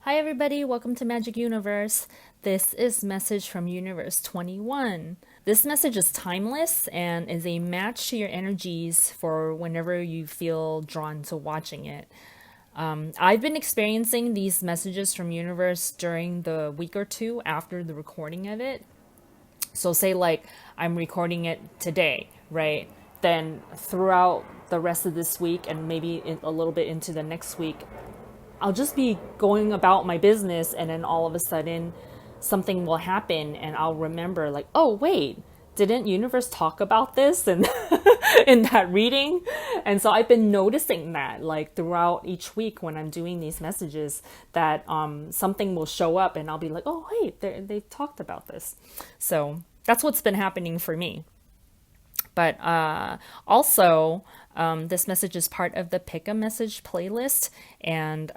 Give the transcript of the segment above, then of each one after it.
Hi, everybody. Welcome to Magic Universe. This is Message from Universe 21. This message is timeless and is a match to your energies for whenever you feel drawn to watching it. I've been experiencing these messages from Universe during the week or two after the recording of it. So, say, like, I'm recording it today, right? Then, throughout the rest of this week and maybe a little bit into the next week, I'll just be going about my business, and then all of a sudden something will happen and I'll remember, like, oh wait, didn't Universe talk about this and in that reading? And so I've been noticing that, like, throughout each week when I'm doing these messages, that something will show up and I'll be like, oh wait, they talked about this. So that's what's been happening for me. But also, this message is part of the Pick a Message playlist. And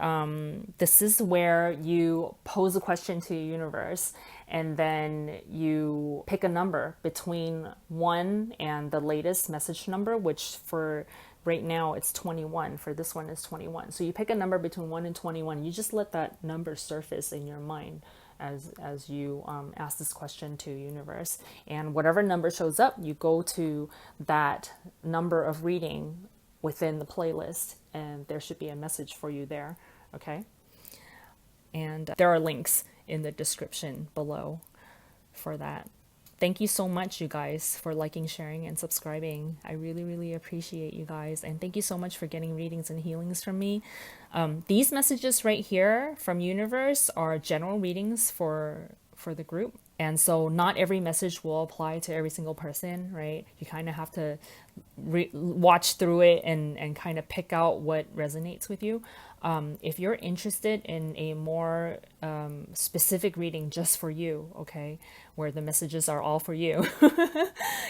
this is where you pose a question to the universe and then you pick a number between 1 and the latest message number, which for right now it's 21. For this one is 21. So you pick a number between 1 and 21. You just let that number surface in your mind as you ask this question to universe, and whatever number shows up, you go to that number of reading within the playlist, and there should be a message for you there. Okay, and there are links in the description below for that. Thank you so much, you guys, for liking, sharing, and subscribing. I really, really appreciate you guys. And thank you so much for getting readings and healings from me. These messages right here from Universe are general readings for the group. And so not every message will apply to every single person, right? You kind of have to watch through it and kind of pick out what resonates with you. If you're interested in a more specific reading just for you, okay, where the messages are all for you,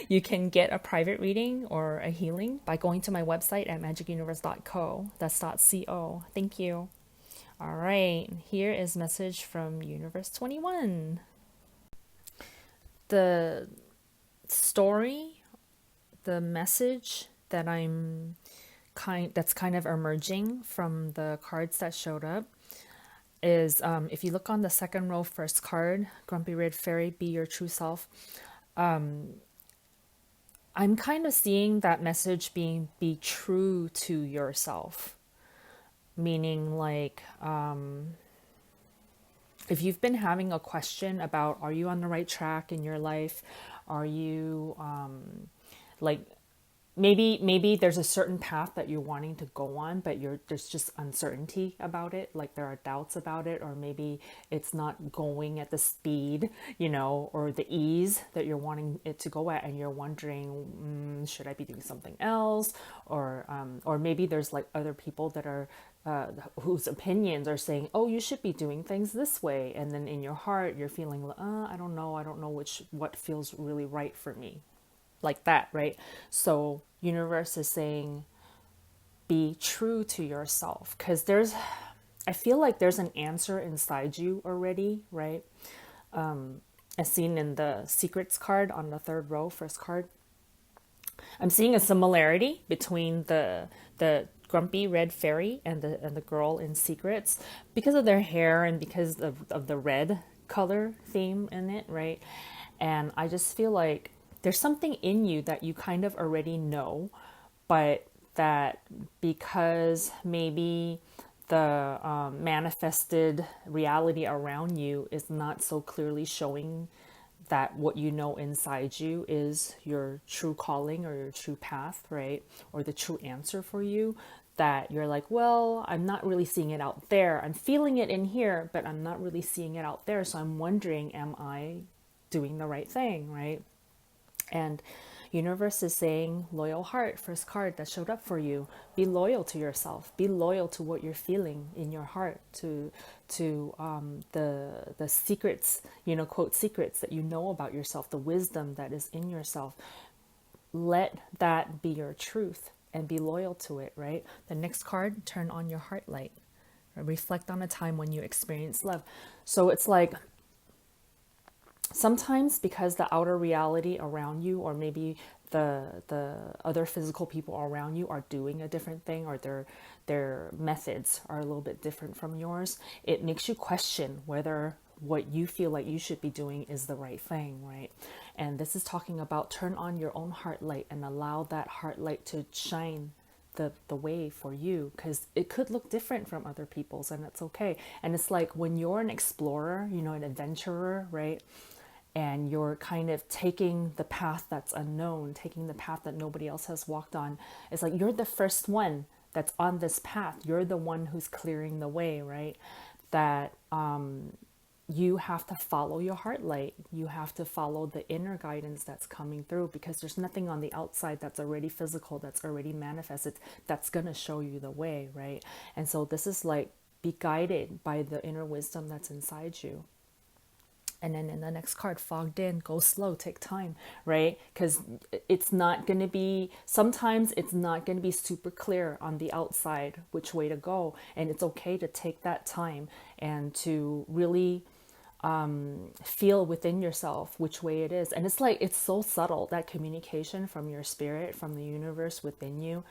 you can get a private reading or a healing by going to my website at magicuniverse.co. That's .co. Thank you. All right, here is message from Universe 21. The story, the message that that's kind of emerging from the cards that showed up is, if you look on the second row, first card, Grumpy Red Fairy, be your true self. I'm kind of seeing that message being be true to yourself, meaning like, if you've been having a question about, are you on the right track in your life? Are you like, maybe there's a certain path that you're wanting to go on, but there's just uncertainty about it, like there are doubts about it, or maybe it's not going at the speed, or the ease that you're wanting it to go at, and you're wondering, should I be doing something else? Or maybe there's like other people that are whose opinions are saying, oh, you should be doing things this way, and then in your heart you're feeling, I don't know what feels really right for me, like that, right? So universe is saying be true to yourself, because I feel like there's an answer inside you already, right? As seen in the secrets card on the third row, first card, I'm seeing a similarity between the grumpy red fairy and the girl in secrets, because of their hair and because of the red color theme in it, right? And I just feel like there's something in you that you kind of already know, but that because maybe the manifested reality around you is not so clearly showing that what you know inside you is your true calling or your true path, right? Or the true answer for you, that you're like, well, I'm not really seeing it out there. I'm feeling it in here, but I'm not really seeing it out there. So I'm wondering, am I doing the right thing, right? And universe is saying, loyal heart, first card that showed up for you. Be loyal to yourself. Be loyal to what you're feeling in your heart, to the secrets, quote, secrets that you know about yourself, the wisdom that is in yourself. Let that be your truth and be loyal to it, right? The next card, turn on your heart light. Reflect on a time when you experienced love. So it's like, sometimes because the outer reality around you, or maybe the other physical people around you are doing a different thing, or their methods are a little bit different from yours, it makes you question whether what you feel like you should be doing is the right thing, right? And this is talking about turn on your own heart light and allow that heart light to shine the way for you, because it could look different from other people's, and it's okay. And it's like when you're an explorer, you know, an adventurer, right? And you're kind of taking the path that's unknown, taking the path that nobody else has walked on. It's like you're the first one that's on this path. You're the one who's clearing the way, right? That you have to follow your heart light. You have to follow the inner guidance that's coming through, because there's nothing on the outside that's already physical, that's already manifested, that's going to show you the way, right? And so this is like, be guided by the inner wisdom that's inside you. And then in the next card, fogged in, go slow, take time, right? Because it's not going to be, sometimes it's not going to be super clear on the outside which way to go. And it's okay to take that time and to really feel within yourself which way it is. And it's like, it's so subtle, that communication from your spirit, from the universe within you,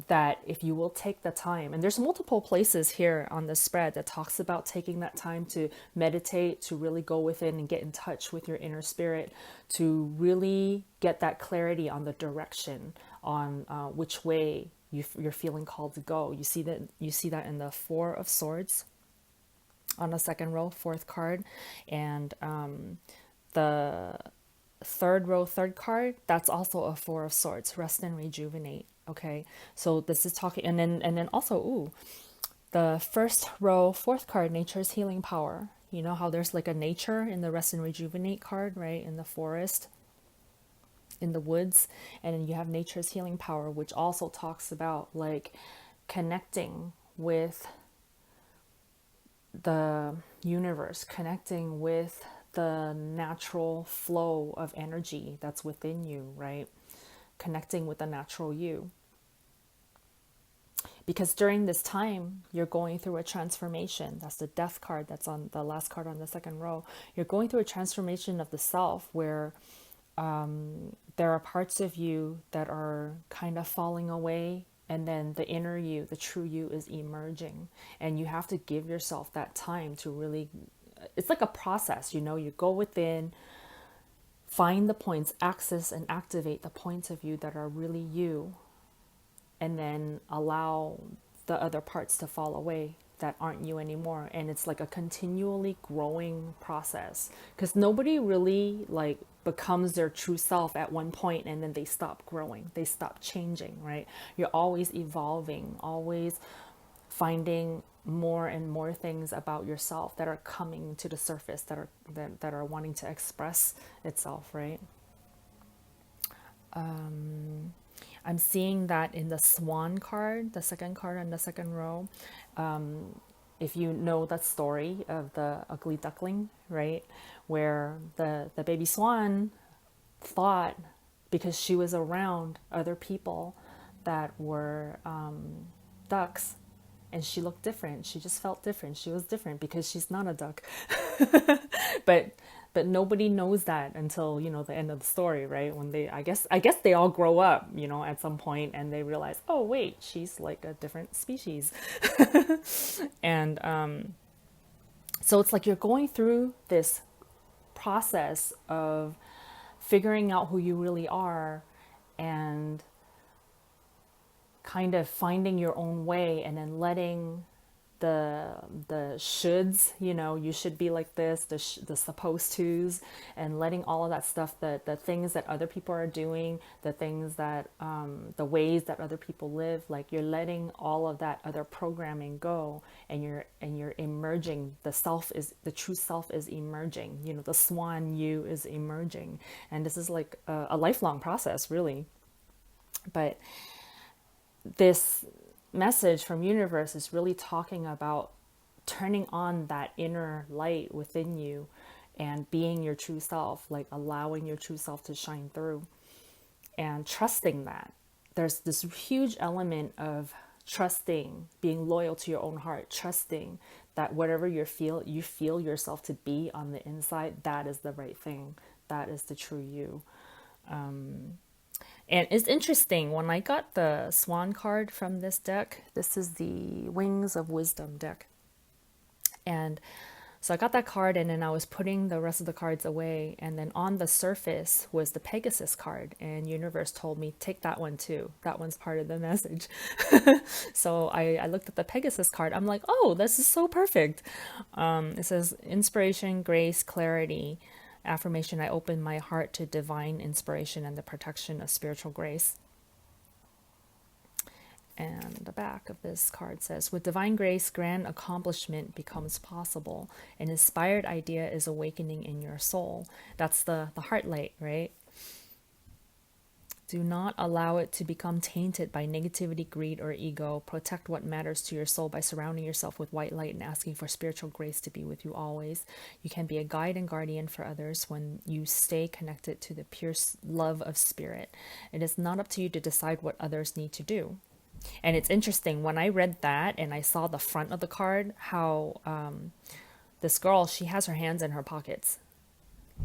that if you will take the time, and there's multiple places here on the spread that talks about taking that time to meditate, to really go within and get in touch with your inner spirit, to really get that clarity on the direction, on which way you're feeling called to go. You see that in the Four of Swords on the second row, fourth card, and the third row, third card, that's also a Four of Swords, rest and rejuvenate. Okay, so this is talking, and then also, the first row, fourth card, nature's healing power. You know how there's like a nature in the rest and rejuvenate card, right? In the forest, in the woods, and then you have nature's healing power, which also talks about like connecting with the universe, connecting with the natural flow of energy that's within you, right? Connecting with the natural you. Because during this time, you're going through a transformation. That's the death card that's on the last card on the second row. You're going through a transformation of the self, where there are parts of you that are kind of falling away, and then the inner you, the true you, is emerging. And you have to give yourself that time to really, it's like a process, you know, you go within, find the points, access and activate the points of you that are really you, and then allow the other parts to fall away that aren't you anymore. And it's like a continually growing process, because nobody really like becomes their true self at one point and then they stop growing, they stop changing, right? You're always evolving, always finding more and more things about yourself that are coming to the surface, that are wanting to express itself, right? I'm seeing that in the Swan card, the second card on the second row. If you know that story of the ugly duckling, right, where the baby swan thought, because she was around other people that were ducks, and she looked different, she just felt different, she was different because she's not a duck. but but nobody knows that until, you know, the end of the story, right? When they, I guess they all grow up, you know, at some point, and they realize, oh wait, she's like a different species. And so it's like you're going through this process of figuring out who you really are, and kind of finding your own way, and then letting the shoulds, you know, you should be like this, the supposed tos, and letting all of that stuff, the things that other people are doing, the things that the ways that other people live, like you're letting all of that other programming go, and you're emerging. The true self is emerging, you know, the swan you is emerging. And this is like a lifelong process, really. But this message from universe is really talking about turning on that inner light within you and being your true self, like allowing your true self to shine through, and trusting that. There's this huge element of trusting, being loyal to your own heart, trusting that whatever you feel yourself to be on the inside, that is the right thing, that is the true you. And it's interesting, when I got the Swan card from this deck, this is the Wings of Wisdom deck. And so I got that card, and then I was putting the rest of the cards away. And then on the surface was the Pegasus card. And Universe told me, take that one too. That one's part of the message. So I looked at the Pegasus card. I'm like, oh, this is so perfect. It says inspiration, grace, clarity. Affirmation, I open my heart to divine inspiration and the protection of spiritual grace. And the back of this card says, with divine grace, grand accomplishment becomes possible. An inspired idea is awakening in your soul. That's the heart light, right? Do not allow it to become tainted by negativity, greed, or ego. Protect what matters to your soul by surrounding yourself with white light and asking for spiritual grace to be with you always. You can be a guide and guardian for others when you stay connected to the pure love of spirit. It is not up to you to decide what others need to do. And it's interesting, when I read that and I saw the front of the card, how this girl, she has her hands in her pockets.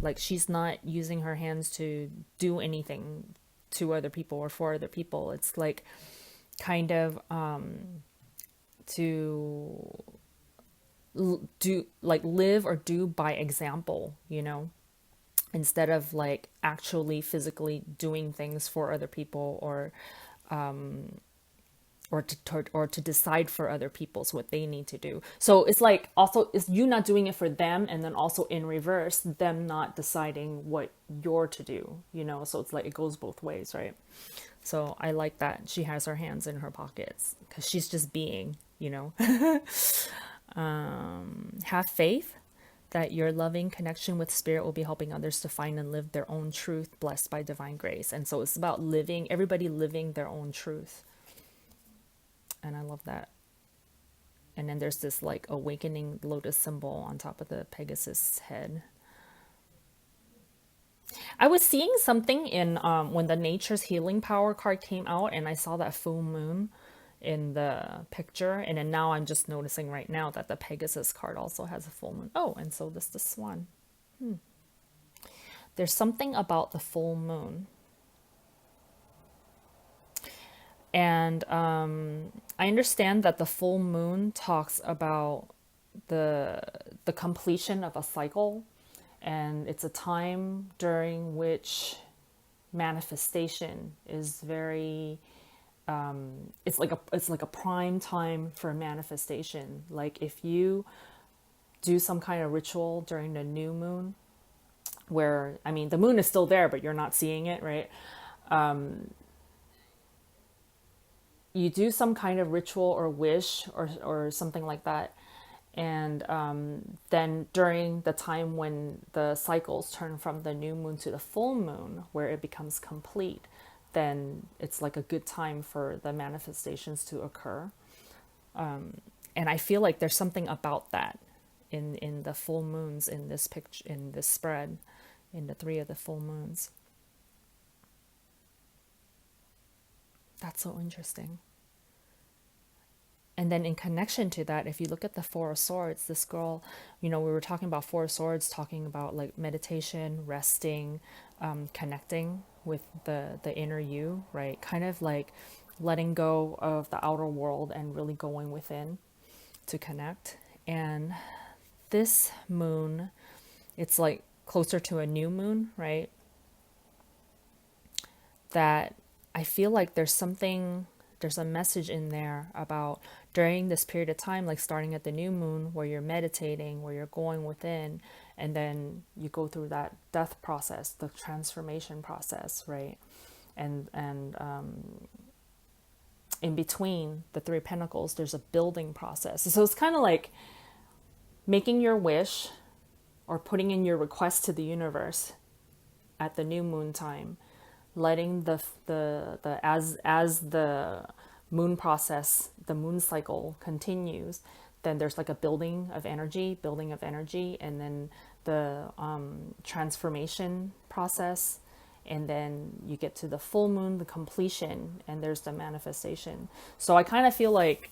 Like, she's not using her hands to do anything to other people or for other people. It's like kind of to do, like, live or do by example, you know, instead of like actually physically doing things for other people, or to decide for other people's what they need to do. So it's like, also, it's you not doing it for them, and then also in reverse, them not deciding what you're to do, you know. So it's like, it goes both ways, right? So I like that she has her hands in her pockets, because she's just being, you know. Have faith that your loving connection with spirit will be helping others to find and live their own truth, blessed by divine grace. And so it's about living, everybody living their own truth. And I love that. And then there's this like awakening lotus symbol on top of the Pegasus head. I was seeing something in when the Nature's Healing Power card came out, and I saw that full moon in the picture, and then now I'm just noticing right now that the Pegasus card also has a full moon. Oh, and so does the swan. There's something about the full moon. And I understand that the full moon talks about the completion of a cycle, and it's a time during which manifestation is very it's like a prime time for manifestation. Like, if you do some kind of ritual during the new moon, where, I mean, the moon is still there but you're not seeing it, right? You do some kind of ritual or wish, or something like that, and then during the time when the cycles turn from the new moon to the full moon, where it becomes complete, then it's like a good time for the manifestations to occur. And I feel like there's something about that in the full moons in this picture, in this spread, in the three of the full moons. That's so interesting. And then in connection to that, if you look at the Four of Swords, this girl, you know, we were talking about Four of Swords, talking about like meditation, resting, connecting with the inner you, right? Kind of like letting go of the outer world and really going within to connect. And this moon, it's like closer to a new moon, right? That I feel like there's a message in there about during this period of time, like starting at the new moon, where you're meditating, where you're going within, and then you go through that death process, the transformation process, right? And in between the Three of Pentacles, there's a building process. So it's kind of like making your wish or putting in your request to the universe at the new moon time, letting the as the moon process, the moon cycle continues, then there's like a building of energy, and then the transformation process, and then you get to the full moon, the completion, and there's the manifestation. So I kind of feel like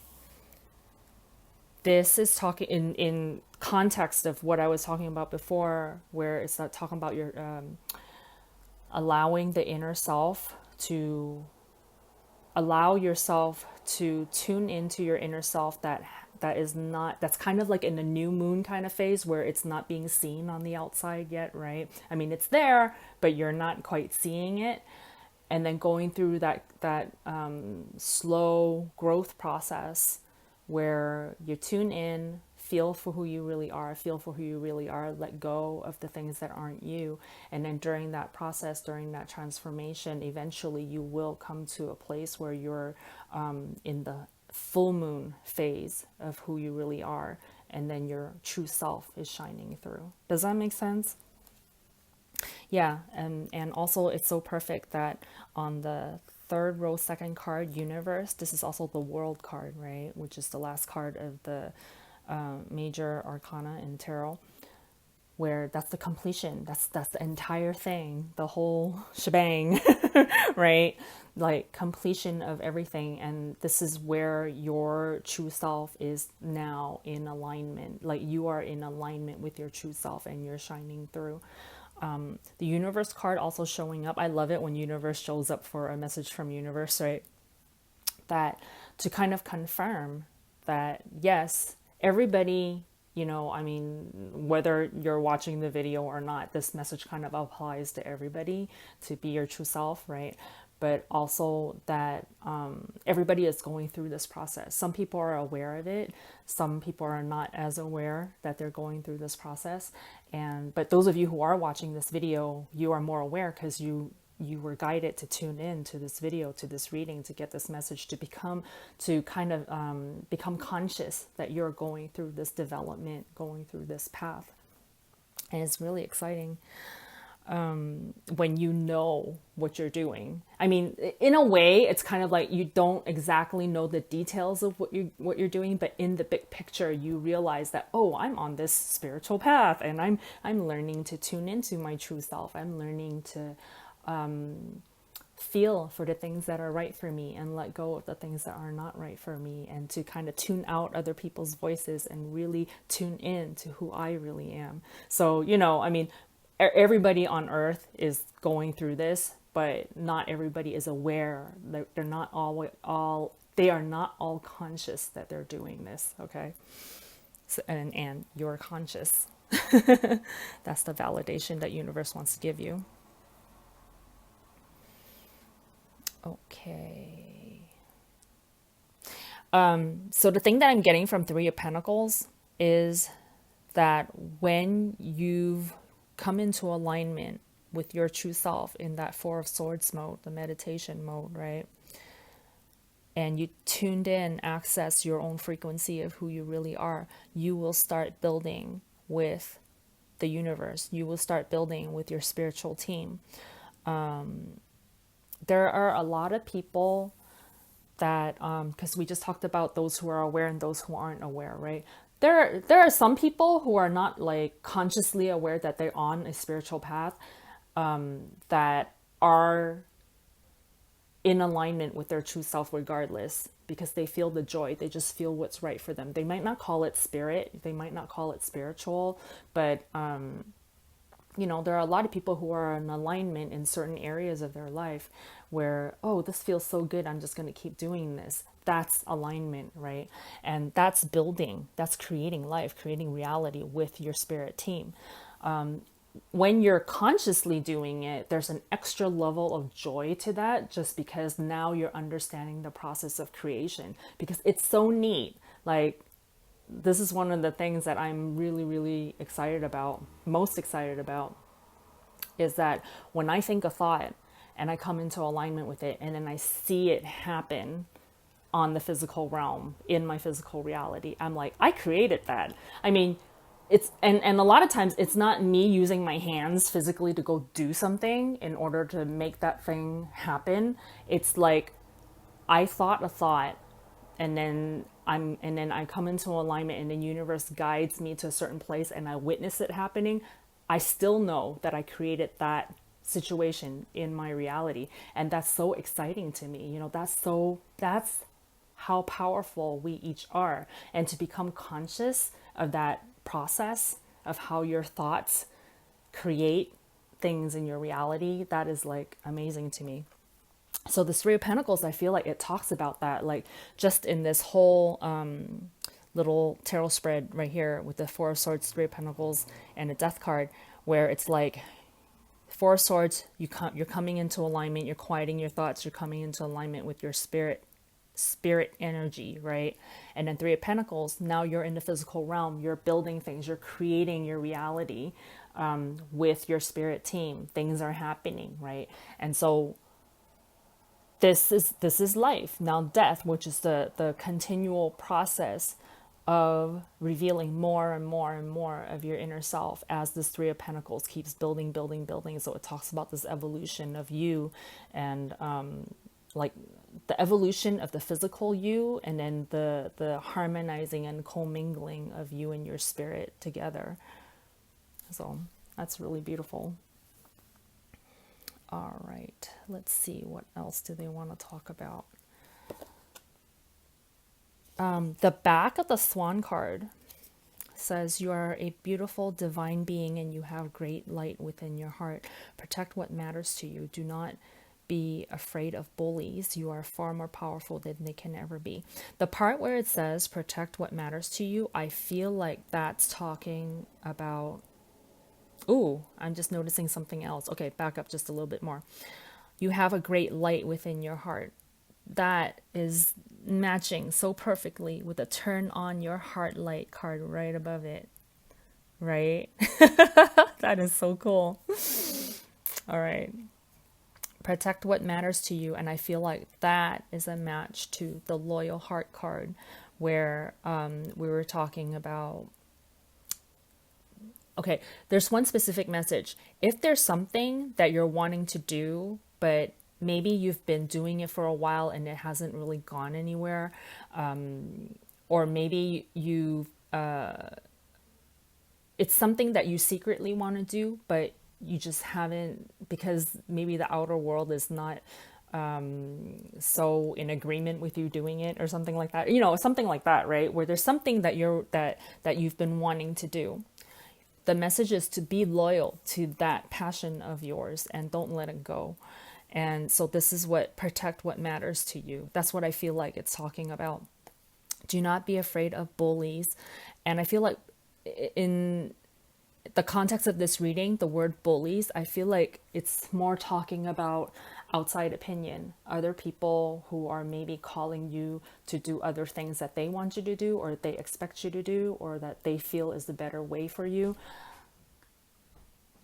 this is talking in context of what I was talking about before, where it's not talking about your allowing the inner self to allow yourself to tune into your inner self that's kind of like in the new moon kind of phase where it's not being seen on the outside yet, right? I mean, it's there, but you're not quite seeing it. And then going through that slow growth process where you tune in, feel for who you really are, let go of the things that aren't you. And then during that process, during that transformation, eventually you will come to a place where you're in the full moon phase of who you really are. And then your true self is shining through. Does that make sense? Yeah, and also it's so perfect that on the third row, second card, universe, this is also the world card, right? Which is the last card of the major arcana in tarot, where that's the completion. That's the entire thing, the whole shebang, right? Like completion of everything. And this is where your true self is now in alignment. Like you are in alignment with your true self and you're shining through. The universe card also showing up. I love it when universe shows up for a message from universe, right? That to kind of confirm that, yes, everybody, I mean, whether you're watching the video or not, this message kind of applies to everybody to be your true self, right? But also that everybody is going through this process. Some people are aware of it. Some people are not as aware that they're going through this process. But those of you who are watching this video, you are more aware because you were guided to tune in to this video, to this reading, to get this message, to kind of become conscious that you're going through this development, going through this path. And it's really exciting when you know what you're doing. I mean, in a way, it's kind of like you don't exactly know the details of what you're doing, but in the big picture, you realize that, oh, I'm on this spiritual path, and I'm learning to tune into my true self. I'm learning to feel for the things that are right for me and let go of the things that are not right for me, and to kind of tune out other people's voices and really tune in to who I really am. So, I mean, everybody on earth is going through this, but not everybody is aware. They're not all they are not all conscious that they're doing this, okay? So, and you're conscious. That's the validation that universe wants to give you. Okay. So the thing that I'm getting from Three of Pentacles is that when you've come into alignment with your true self in that Four of Swords mode, the meditation mode, right? And you tuned in, access your own frequency of who you really are, you will start building with the universe. You will start building with your spiritual team. There are a lot of people that, because we just talked about those who are aware and those who aren't aware, right? There are some people who are not like consciously aware that they're on a spiritual path, that are in alignment with their true self regardless, because they feel the joy. They just feel what's right for them. They might not call it spirit. They might not call it spiritual, but there are a lot of people who are in alignment in certain areas of their life where, oh, this feels so good, I'm just going to keep doing this. That's alignment, right? And that's building, that's creating life, creating reality with your spirit team. When you're consciously doing it, there's an extra level of joy to that, just because now you're understanding the process of creation, because it's so neat. Like, this is one of the things that I'm really, really excited about, most excited about, is that when I think a thought and I come into alignment with it, and then I see it happen on the physical realm, in my physical reality, I'm like, I created that. I mean, it's, and a lot of times it's not me using my hands physically to go do something in order to make that thing happen. It's like, I thought a thought, and then I come into alignment, and the universe guides me to a certain place, and I witness it happening. I still know that I created that situation in my reality, and that's so exciting to me. That's how powerful we each are, and to become conscious of that process of how your thoughts create things in your reality, that is like amazing to me. So this Three of Pentacles, I feel like it talks about that, like just in this whole little tarot spread right here with the Four of Swords, Three of Pentacles, and a Death card, where it's like Four of Swords, you're coming into alignment, you're quieting your thoughts, you're coming into alignment with your spirit energy, right? And then Three of Pentacles, now you're in the physical realm, you're building things, you're creating your reality with your spirit team. Things are happening, right? And so this is life. Now death, which is the continual process of revealing more and more and more of your inner self as this Three of Pentacles keeps building, building, building. So it talks about this evolution of you, and like the evolution of the physical you, and then the harmonizing and commingling of you and your spirit together. So that's really beautiful. All right, let's see, what else do they want to talk about? The back of the Swan card says, you are a beautiful divine being and you have great light within your heart. Protect what matters to you. Do not be afraid of bullies. You are far more powerful than they can ever be. The part where it says protect what matters to you, I feel like that's talking about, ooh, I'm just noticing something else. Okay, back up just a little bit more. You have a great light within your heart. That is matching so perfectly with the turn on your heart light card right above it, right? That is so cool. All right. Protect what matters to you. And I feel like that is a match to the loyal heart card, where we were talking about, okay, there's one specific message. If there's something that you're wanting to do, but maybe you've been doing it for a while and it hasn't really gone anywhere, or maybe it's something that you secretly want to do, but you just haven't, because maybe the outer world is not so in agreement with you doing it, or something like that. Something like that, right? Where there's something that you've been wanting to do. The message is to be loyal to that passion of yours and don't let it go. And so this is what protect what matters to you. That's what I feel like it's talking about. Do not be afraid of bullies. And I feel like in the context of this reading, the word bullies, I feel like it's more talking about outside opinion, other people who are maybe calling you to do other things that they want you to do, or they expect you to do, or that they feel is the better way for you.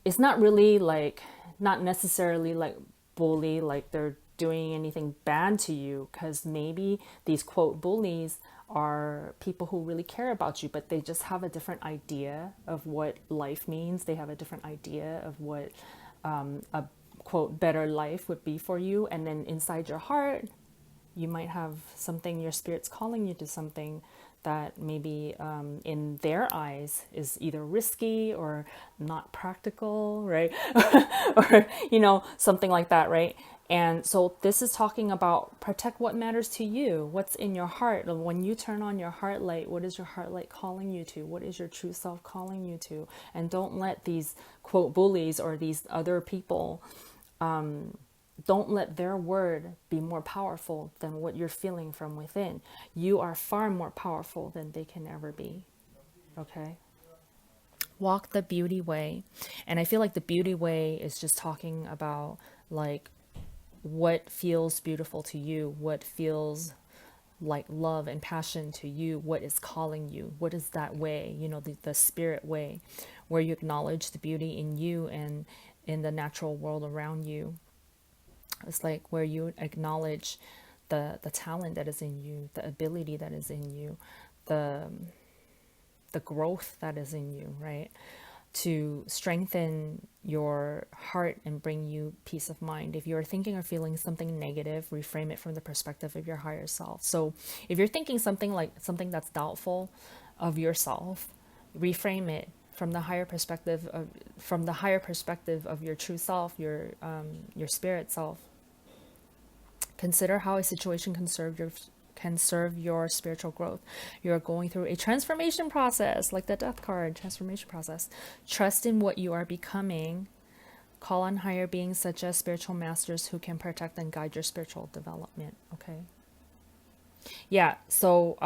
It's not really like, not necessarily like bully, like they're doing anything bad to you, because maybe these quote bullies are people who really care about you, but they just have a different idea of what life means. They have a different idea of what a quote better life would be for you. And then inside your heart, you might have something, your spirit's calling you to something that maybe in their eyes is either risky or not practical, right? Or, something like that, right? And so this is talking about protect what matters to you, what's in your heart. When you turn on your heart light, what is your heart light calling you to? What is your true self calling you to? And don't let these quote bullies or these other people, don't let their word be more powerful than what you're feeling from within. You are far more powerful than they can ever be. Okay? Walk the beauty way. And I feel like the beauty way is just talking about like what feels beautiful to you, what feels like love and passion to you, what is calling you, what is that way, the spirit way, where you acknowledge the beauty in you and in the natural world around you. It's like where you acknowledge the talent that is in you, the ability that is in you, the growth that is in you, right? To strengthen your heart and bring you peace of mind. If you're thinking or feeling something negative, reframe it from the perspective of your higher self. So if you're thinking something that's doubtful of yourself, reframe it from the higher perspective of your true self, your spirit self. Consider how a situation can serve your spiritual growth. You're going through a transformation process, like the Death card, transformation process. Trust in what you are becoming. Call on higher beings such as spiritual masters who can protect and guide your spiritual development. Okay. Yeah. So,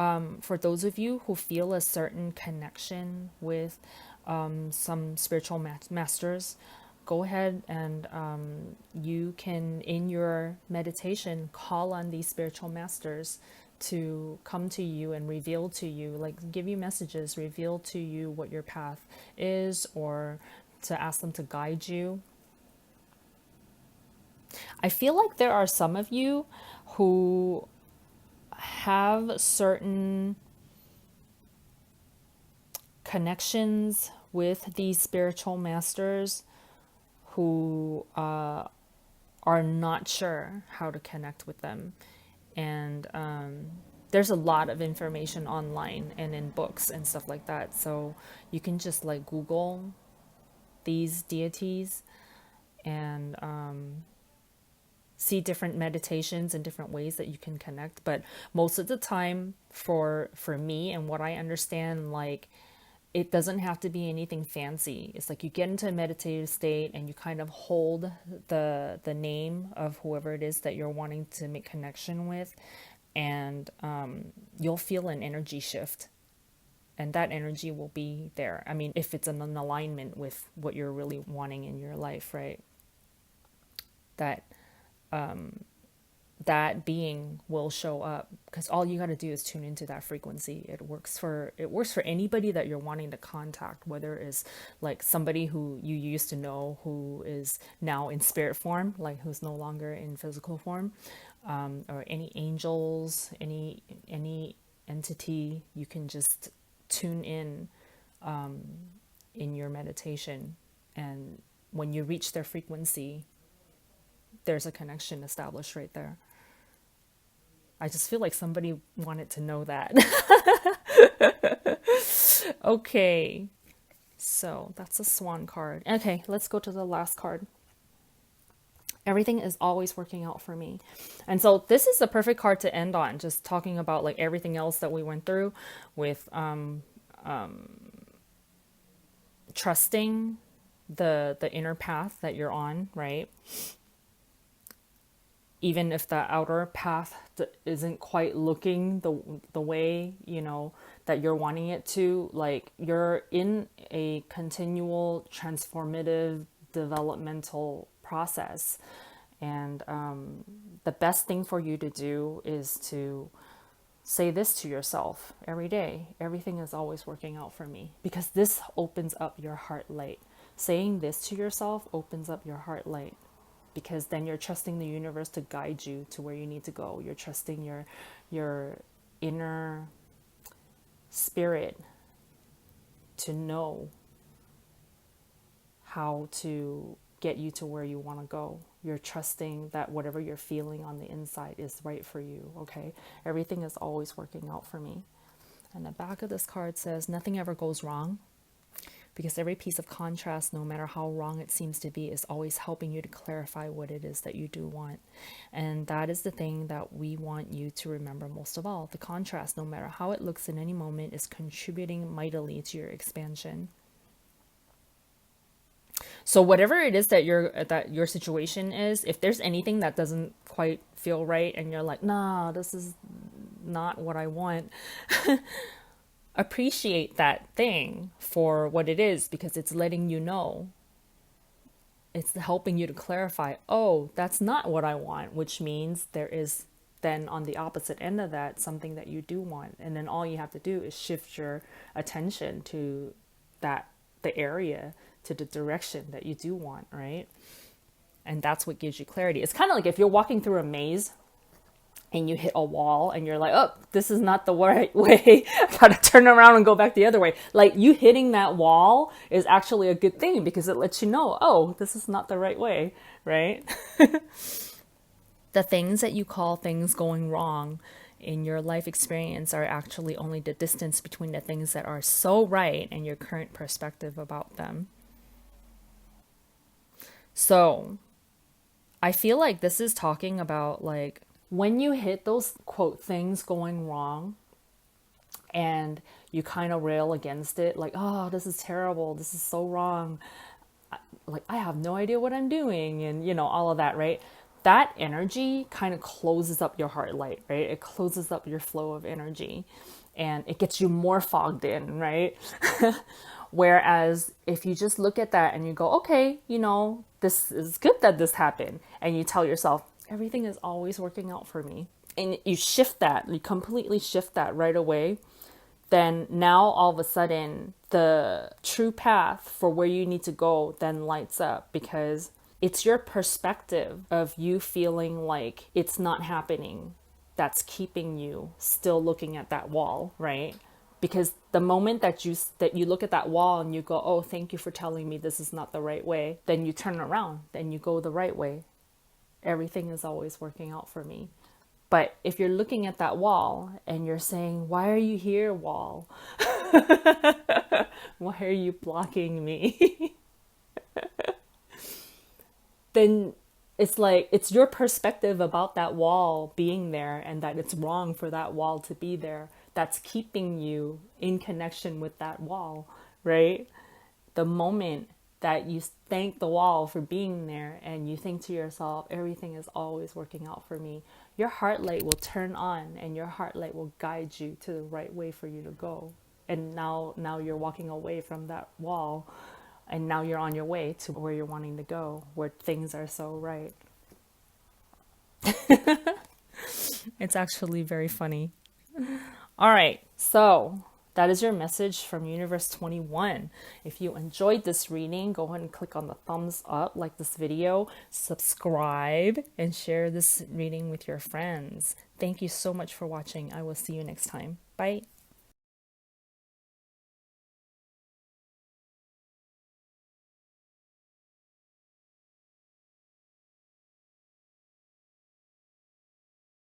for those of you who feel a certain connection with some spiritual masters, go ahead and you can, in your meditation, call on these spiritual masters to come to you and reveal to you, like give you messages, reveal to you what your path is, or to ask them to guide you. I feel like there are some of you who have certain connections with these spiritual masters who are not sure how to connect with them. And there's a lot of information online and in books and stuff like that. So you can just like Google these deities and see different meditations and different ways that you can connect. But most of the time, for me and what I understand, like, it doesn't have to be anything fancy. It's like you get into a meditative state and you kind of hold the name of whoever it is that you're wanting to make connection with, and you'll feel an energy shift, and that energy will be there. I mean, if it's in an alignment with what you're really wanting in your life, right? That that being will show up, because all you got to do is tune into that frequency. It works for anybody that you're wanting to contact, whether it's like somebody who you used to know who is now in spirit form, like who's no longer in physical form, or any angels, any entity. You can just tune in your meditation, and when you reach their frequency, there's a connection established right there. I just feel like somebody wanted to know that. Okay, so that's a swan card. Okay, let's go to the last card. Everything is always working out for me. And so this is the perfect card to end on, just talking about like everything else that we went through with trusting the inner path that you're on, right? Even if the outer path isn't quite looking the way, that you're wanting it to, like, you're in a continual transformative developmental process. And the best thing for you to do is to say this to yourself every day: everything is always working out for me, because this opens up your heart light. Saying this to yourself opens up your heart light, because then you're trusting the universe to guide you to where you need to go. You're trusting your inner spirit to know how to get you to where you want to go. You're trusting that whatever you're feeling on the inside is right for you, okay? Everything is always working out for me. And the back of this card says, nothing ever goes wrong, because every piece of contrast, no matter how wrong it seems to be, is always helping you to clarify what it is that you do want. And that is the thing that we want you to remember most of all. The contrast, no matter how it looks in any moment, is contributing mightily to your expansion. So whatever it is that your situation is, if there's anything that doesn't quite feel right and you're like, nah, this is not what I want, appreciate that thing for what it is, because it's letting you know. It's helping you to clarify, oh, that's not what I want, which means there is then on the opposite end of that something that you do want. And then all you have to do is shift your attention to the area, to the direction that you do want, right? And that's what gives you clarity. It's kind of like if you're walking through a maze and you hit a wall and you're like, oh, this is not the right way. I gotta turn around and go back the other way. Like, you hitting that wall is actually a good thing, because it lets you know, oh, this is not the right way, right? The things that you call things going wrong in your life experience are actually only the distance between the things that are so right and your current perspective about them. So I feel like this is talking about, like, when you hit those quote things going wrong and you kind of rail against it, like, oh, this is terrible, this is so wrong, like I have no idea what I'm doing, and all of that, right? That energy kind of closes up your heart light, right? It closes up your flow of energy and it gets you more fogged in, right? Whereas if you just look at that and you go, okay, this is good that this happened, and you tell yourself, everything is always working out for me, and you shift that, you completely shift that right away, then now all of a sudden the true path for where you need to go then lights up, because it's your perspective of you feeling like it's not happening that's keeping you still looking at that wall, right? Because the moment that you look at that wall and you go, oh, thank you for telling me this is not the right way, then you turn around, then you go the right way. Everything is always working out for me. But if you're looking at that wall and you're saying, why are you here, wall? Why are you blocking me? Then it's like it's your perspective about that wall being there, and that it's wrong for that wall to be there, that's keeping you in connection with that wall, right? The moment that you thank the wall for being there and you think to yourself, everything is always working out for me, your heart light will turn on and your heart light will guide you to the right way for you to go. And now you're walking away from that wall, and now you're on your way to where you're wanting to go, where things are so right. It's actually very funny. All right, so that is your message from Universe 21. If you enjoyed this reading, go ahead and click on the thumbs up, like this video, subscribe, and share this reading with your friends. Thank you so much for watching. I will see you next time. Bye.